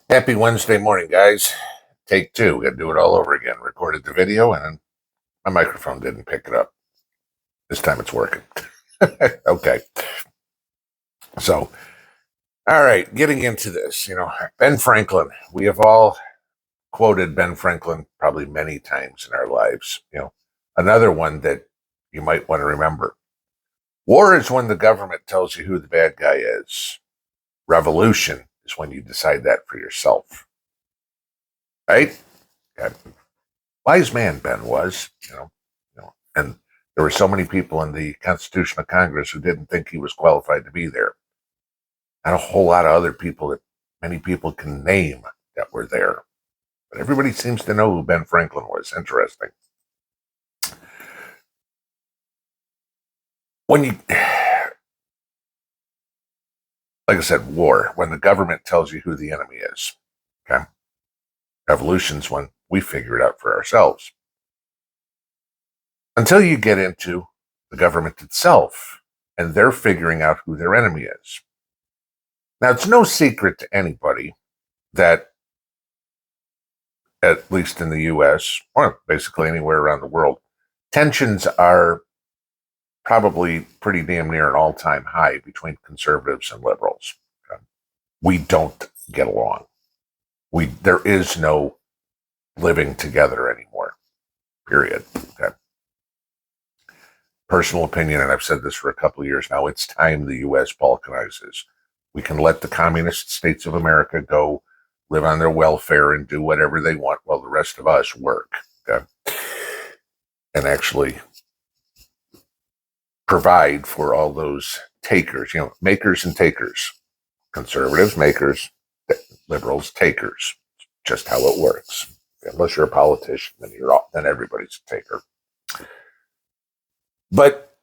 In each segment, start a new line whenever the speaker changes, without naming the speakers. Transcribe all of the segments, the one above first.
Happy Wednesday morning, guys. Take two. Got to do it all over again. Recorded the video and then my microphone didn't pick it up. This time it's working. Okay. So, all right, getting into this. Ben Franklin. We have all quoted Ben Franklin probably many times in our lives. Another one that you might want to remember. War is when the government tells you who the bad guy is. Revolution is when you decide that for yourself. Right? Yeah. Wise man Ben was, and there were so many people in the Constitutional Congress who didn't think he was qualified to be there. Not a whole lot of other people that many people can name that were there. But everybody seems to know who Ben Franklin was. Interesting. When you, like I said, war, when the government tells you who the enemy is, okay? Revolution's when we figure it out for ourselves. Until you get into the government itself and they're figuring out who their enemy is. Now, it's no secret to anybody that, at least in the US, or basically anywhere around the world, tensions are probably pretty damn near an all-time high between conservatives and liberals. We don't get along. There is no living together anymore, period. Okay. Personal opinion, and I've said this for a couple of years now, it's time the U.S. balkanizes. We can let the communist states of America go live on their welfare and do whatever they want while the rest of us work. Okay? And actually provide for all those takers, makers and takers. Conservatives, makers, liberals, takers. Just how it works. Unless you're a politician, then everybody's a taker. But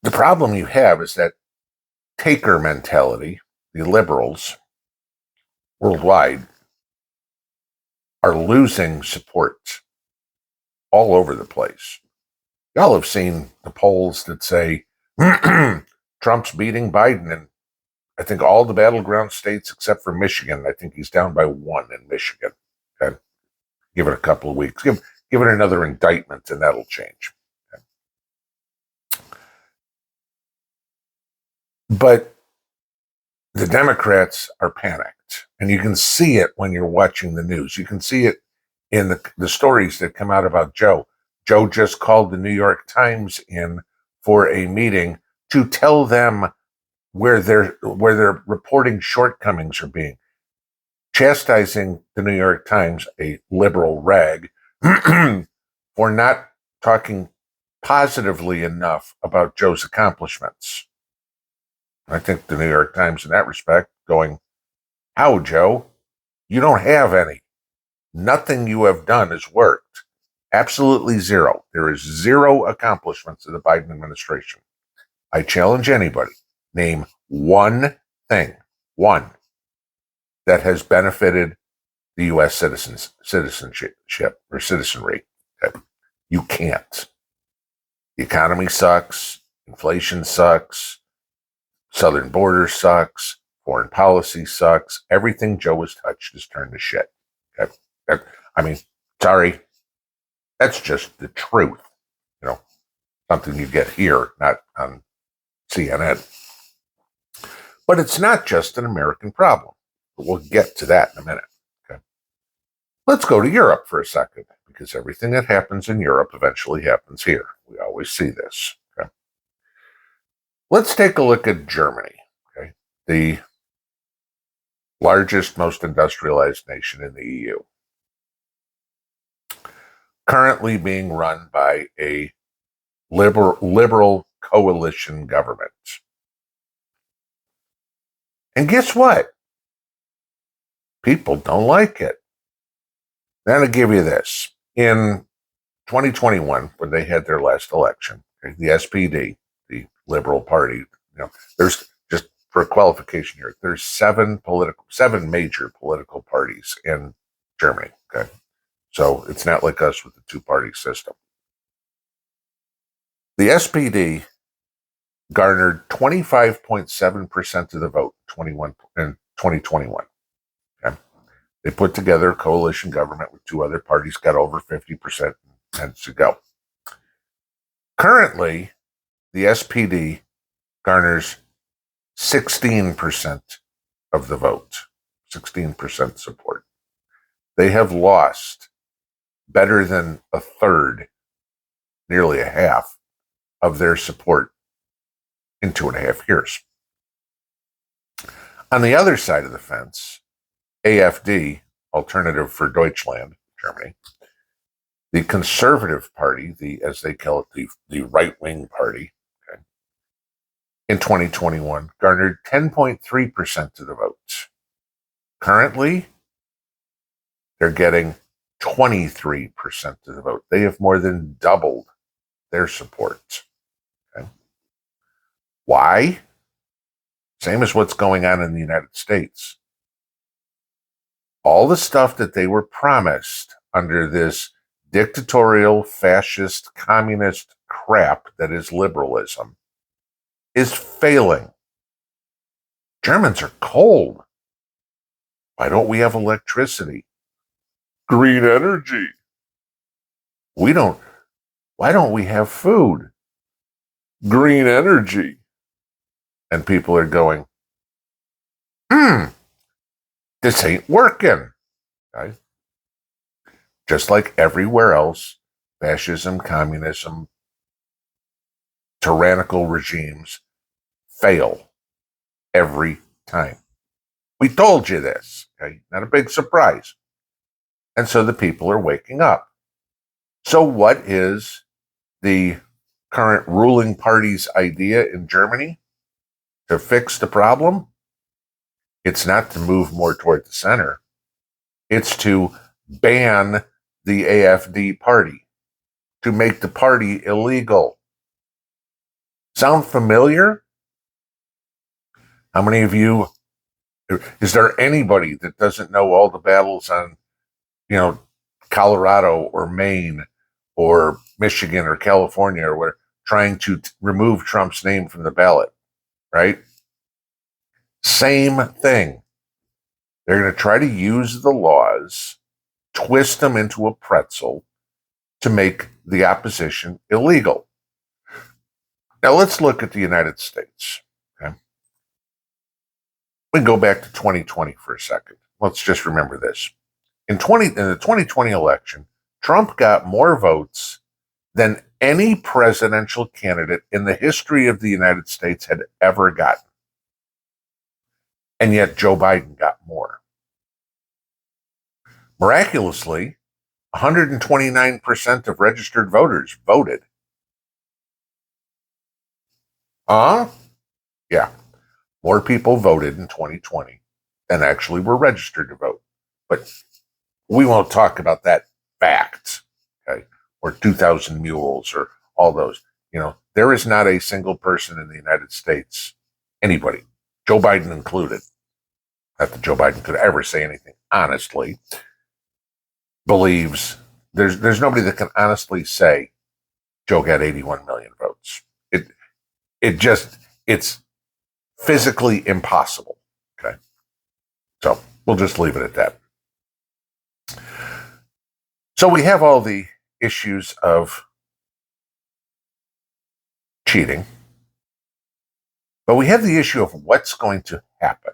the problem you have is that taker mentality, the liberals worldwide, are losing support all over the place. Y'all have seen the polls that say Trump's beating Biden in, I think, all the battleground states except for Michigan. I think he's down by 1 in Michigan. Okay? Give it a couple of weeks. Give it another indictment and that'll change. Okay? But the Democrats are panicked. And you can see it when you're watching the news. You can see it in the stories that come out about Joe. Joe just called the New York Times in for a meeting to tell them where their reporting shortcomings are being. Chastising the New York Times, a liberal rag, for not talking positively enough about Joe's accomplishments. I think the New York Times, in that respect, going, how, Joe? You don't have any. Nothing you have done has worked. Absolutely zero. There is zero accomplishments of the Biden administration. I challenge anybody. Name one thing, one, that has benefited the U.S. citizenship or citizenry. Okay. You can't. The economy sucks. Inflation sucks. Southern border sucks. Foreign policy sucks. Everything Joe has touched has turned to shit. Okay. Sorry. That's just the truth. Something you get here, not on CNN. But it's not just an American problem. But we'll get to that in a minute. Okay. Let's go to Europe for a second, because everything that happens in Europe eventually happens here. We always see this. Okay. Let's take a look at Germany, okay, the largest, most industrialized nation in the EU. Currently being run by a liberal coalition government. And guess what? People don't like it. Now, to give you this, in 2021, when they had their last election, okay, the SPD, the Liberal Party, there's, just for a qualification here, there's seven major political parties in Germany. Okay, so it's not like us with the two-party system. The SPD garnered 25.7% of the vote in 2021. They put together a coalition government with two other parties, got over 50% and to go. Currently, the SPD garners 16% of the vote, 16% support. They have lost better than a third, nearly a half, of their support in 2.5 years. On the other side of the fence, AfD, Alternative for Deutschland, Germany, the Conservative Party, as they call it, the right-wing party, okay, in 2021 garnered 10.3% of the votes. Currently, they're getting 23% of the vote. They have more than doubled their support. Okay. Why? Same as what's going on in the United States. All the stuff that they were promised under this dictatorial, fascist, communist crap that is liberalism is failing. Germans are cold. Why don't we have electricity? Green energy. Why don't we have food? Green energy. And people are going, this ain't working. Okay? Just like everywhere else, fascism, communism, tyrannical regimes fail every time. We told you this, okay? Not a big surprise. And so the people are waking up. So what is the current ruling party's idea in Germany to fix the problem? It's not to move more toward the center. It's to ban the AfD party, to make the party illegal. Sound familiar? How many of you, is there anybody that doesn't know all the battles on, Colorado or Maine or Michigan or California or whatever, trying to remove Trump's name from the ballot, right? Same thing. They're going to try to use the laws, twist them into a pretzel to make the opposition illegal. Now let's look at the United States. Okay? We can go back to 2020 for a second. Let's just remember this. In the 2020 election, Trump got more votes than any presidential candidate in the history of the United States had ever gotten. And yet Joe Biden got more. Miraculously, 129% of registered voters voted. Yeah. More people voted in 2020 than actually were registered to vote. But we won't talk about that fact, okay? Or 2,000 mules or all those. There is not a single person in the United States, anybody, Joe Biden included, not that Joe Biden could ever say anything honestly, believes there's nobody that can honestly say Joe got 81 million votes. It's physically impossible. Okay. So we'll just leave it at that. So we have all the issues of cheating, but we have the issue of what's going to happen.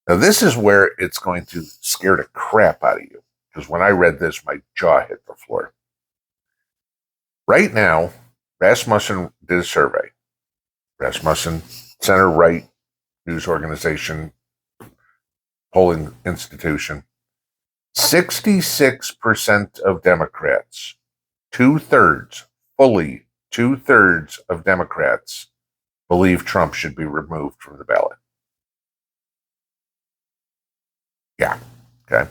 Now, this is where it's going to scare the crap out of you, because when I read this, my jaw hit the floor. Right now, Rasmussen did a survey. Rasmussen, center-right news organization, polling institution. 66% of Democrats, fully two-thirds of Democrats believe Trump should be removed from the ballot. Yeah, okay.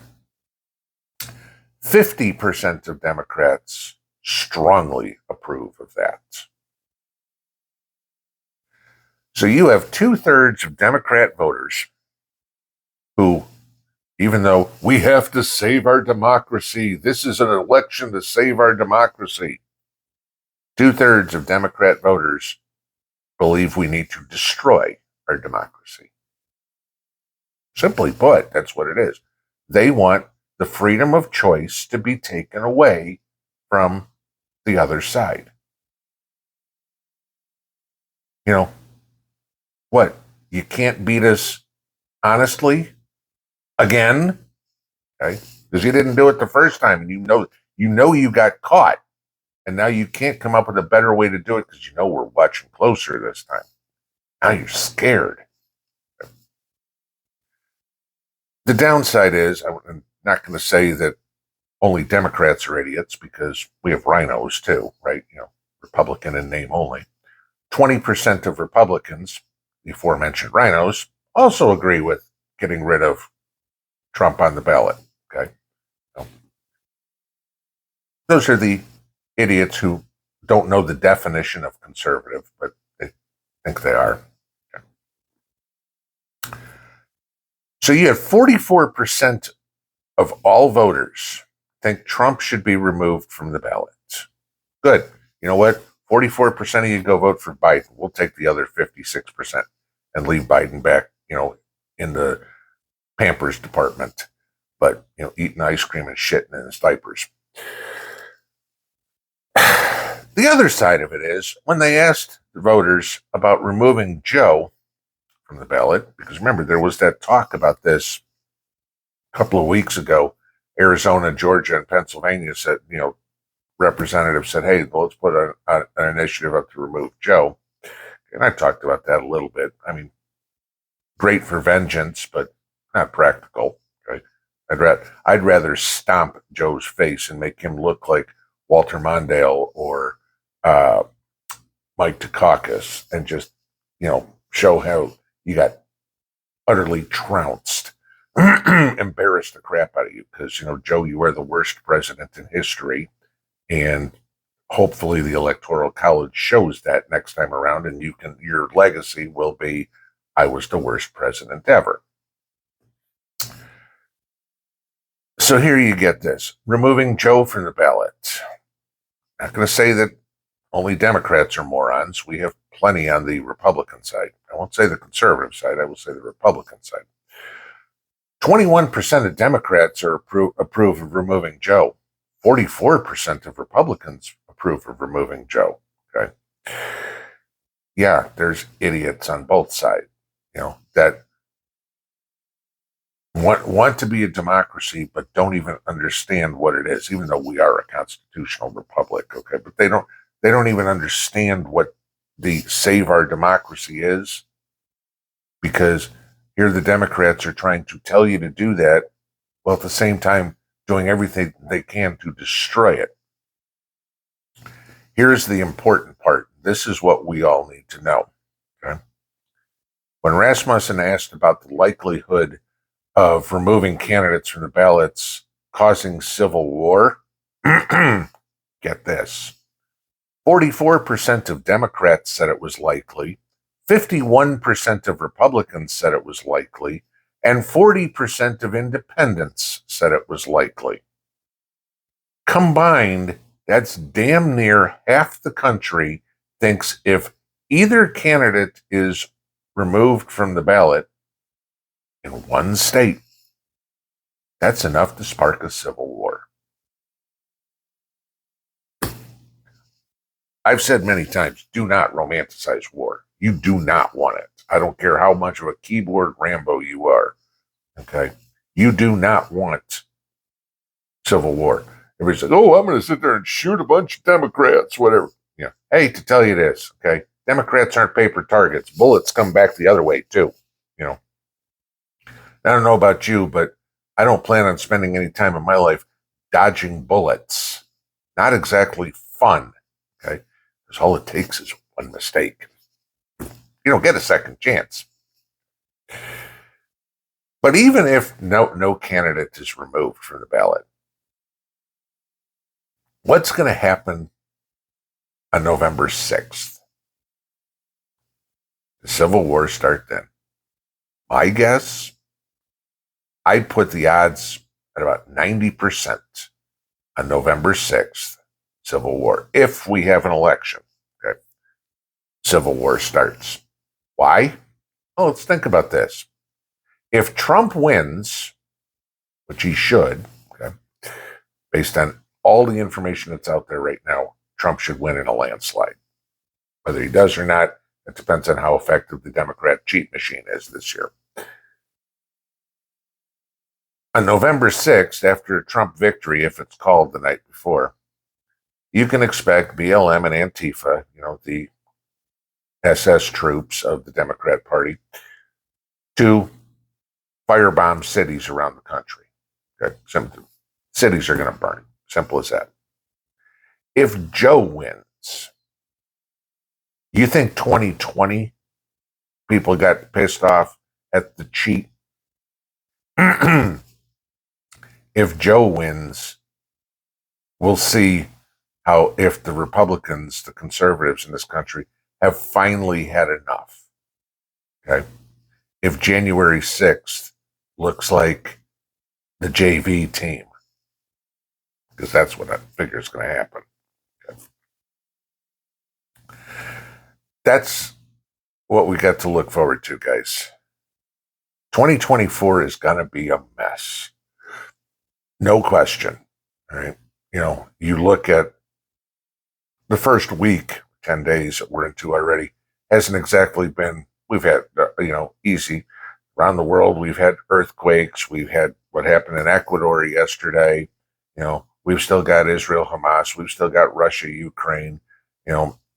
50% of Democrats strongly approve of that. So you have two-thirds of Democrat voters who, even though we have to save our democracy, this is an election to save our democracy, two-thirds of Democrat voters believe we need to destroy our democracy. Simply put, that's what it is. They want the freedom of choice to be taken away from the other side. You know, what? You can't beat us honestly again? Okay? Because you didn't do it the first time, and you got caught, and now you can't come up with a better way to do it because we're watching closer this time. Now you're scared. The downside is, I'm not going to say that only Democrats are idiots, because we have rhinos too, right? Republican in name only. 20% of Republicans, the aforementioned rhinos, also agree with getting rid of Trump on the ballot. Okay. So, those are the idiots who don't know the definition of conservative, but they think they are. Okay. So you have 44% of all voters think Trump should be removed from the ballot. Good. You know what? 44% of you go vote for Biden. We'll take the other 56% and leave Biden back, in the Pampers department, but, eating ice cream and shitting in his diapers. The other side of it is, when they asked the voters about removing Joe from the ballot, because remember, there was that talk about this a couple of weeks ago. Arizona, Georgia, and Pennsylvania said, representatives said, hey, let's put an initiative up to remove Joe. And I talked about that a little bit. I mean, great for vengeance, but not practical. Okay? I'd rather stomp Joe's face and make him look like Walter Mondale or Mike Dukakis, and just, show how you got utterly trounced, embarrassed the crap out of you. Because, Joe, you are the worst president in history. And hopefully the Electoral College shows that next time around, and your legacy will be, I was the worst president ever. So here you get this. Removing Joe from the ballot. Not going to say that only Democrats are morons. We have plenty on the Republican side. I won't say the conservative side. I will say the Republican side. 21% of Democrats approve of removing Joe. 44% of Republicans approve of removing Joe. Okay. Yeah, there's idiots on both sides, that want to be a democracy, but don't even understand what it is, even though we are a constitutional republic. Okay. But they don't even understand what the save our democracy is, because here the Democrats are trying to tell you to do that, while at the same time doing everything they can to destroy it. Here's the important part. This is what we all need to know. Okay? When Rasmussen asked about the likelihood of removing candidates from the ballots causing civil war, get this. 44% of Democrats said it was likely, 51% of Republicans said it was likely, and 40% of independents said it was likely. Combined, that's damn near half the country thinks if either candidate is removed from the ballot in one state, that's enough to spark a civil war. I've said many times, do not romanticize war. You do not want it. I don't care how much of a keyboard Rambo you are. Okay? You do not want civil war. Everybody says, oh, I'm going to sit there and shoot a bunch of Democrats, whatever. Hey, to tell you this, okay? Democrats aren't paper targets. Bullets come back the other way, too. I don't know about you, but I don't plan on spending any time in my life dodging bullets. Not exactly fun, okay? Because all it takes is one mistake. You don't get a second chance. But even if no candidate is removed from the ballot, what's going to happen on November 6th? The Civil War start then. My guess, I'd put the odds at about 90% on November 6th, Civil War, if we have an election. Okay. Civil War starts. Why? Oh, let's think about this. If Trump wins, which he should, okay, based on all the information that's out there right now, Trump should win in a landslide. Whether he does or not, it depends on how effective the Democrat cheat machine is this year. On November 6th, after a Trump victory, if it's called the night before, you can expect BLM and Antifa, the SS troops of the Democrat Party, to firebomb cities around the country. Okay? Cities are going to burn. Simple as that. If Joe wins, you think 2020 people got pissed off at the cheat? If Joe wins, we'll see how if the Republicans, the conservatives in this country, have finally had enough. Okay? If January 6th looks like the JV team, because that's what I figure is going to happen. Okay? That's what we got to look forward to, guys. 2024 is going to be a mess. No question. All right. You look at the first week, 10 days that we're into already, hasn't exactly been, we've had, easy. Around the world, we've had earthquakes. We've had what happened in Ecuador yesterday. We've still got Israel, Hamas. We've still got Russia, Ukraine.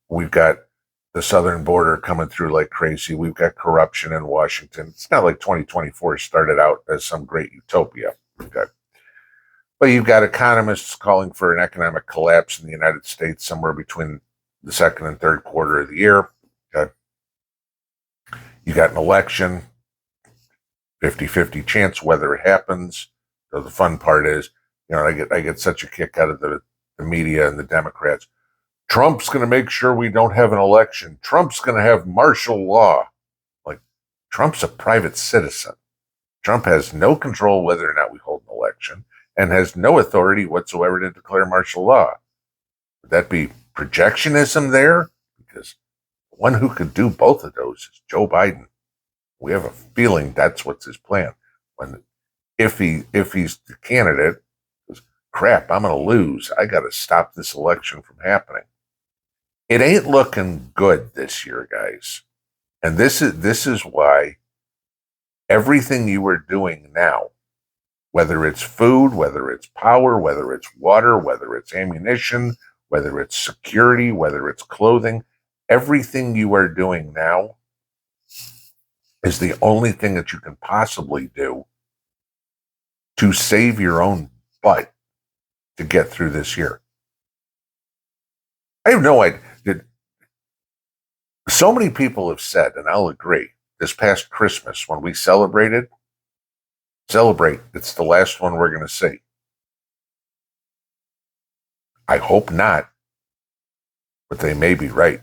We've got the southern border coming through like crazy. We've got corruption in Washington. It's not like 2024 started out as some great utopia. Okay. But you've got economists calling for an economic collapse in the United States somewhere between the second and third quarter of the year. Okay. You got an election, 50-50 chance whether it happens. So the fun part is, I get such a kick out of the media and the Democrats. Trump's going to make sure we don't have an election. Trump's going to have martial law. Like, Trump's a private citizen. Trump has no control whether or not we hold an election and has no authority whatsoever to declare martial law. Would that be projectionism there? Because the one who could do both of those is Joe Biden. We have a feeling that's what's his plan. If he's the candidate, crap, I'm going to lose. I got to stop this election from happening. It ain't looking good this year, guys. And this is why everything you are doing now, whether it's food, whether it's power, whether it's water, whether it's ammunition, whether it's security, whether it's clothing, everything you are doing now is the only thing that you can possibly do to save your own butt to get through this year. I have no idea. So many people have said, and I'll agree, this past Christmas when we celebrate, it's the last one we're going to see. I hope not, but they may be right.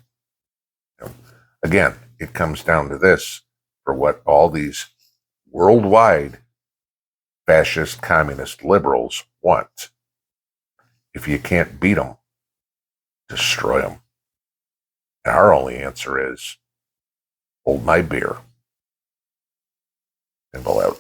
Again, it comes down to this, for what all these worldwide fascist, communist liberals want. If you can't beat them, destroy them. And our only answer is, hold my beer. Pinball out.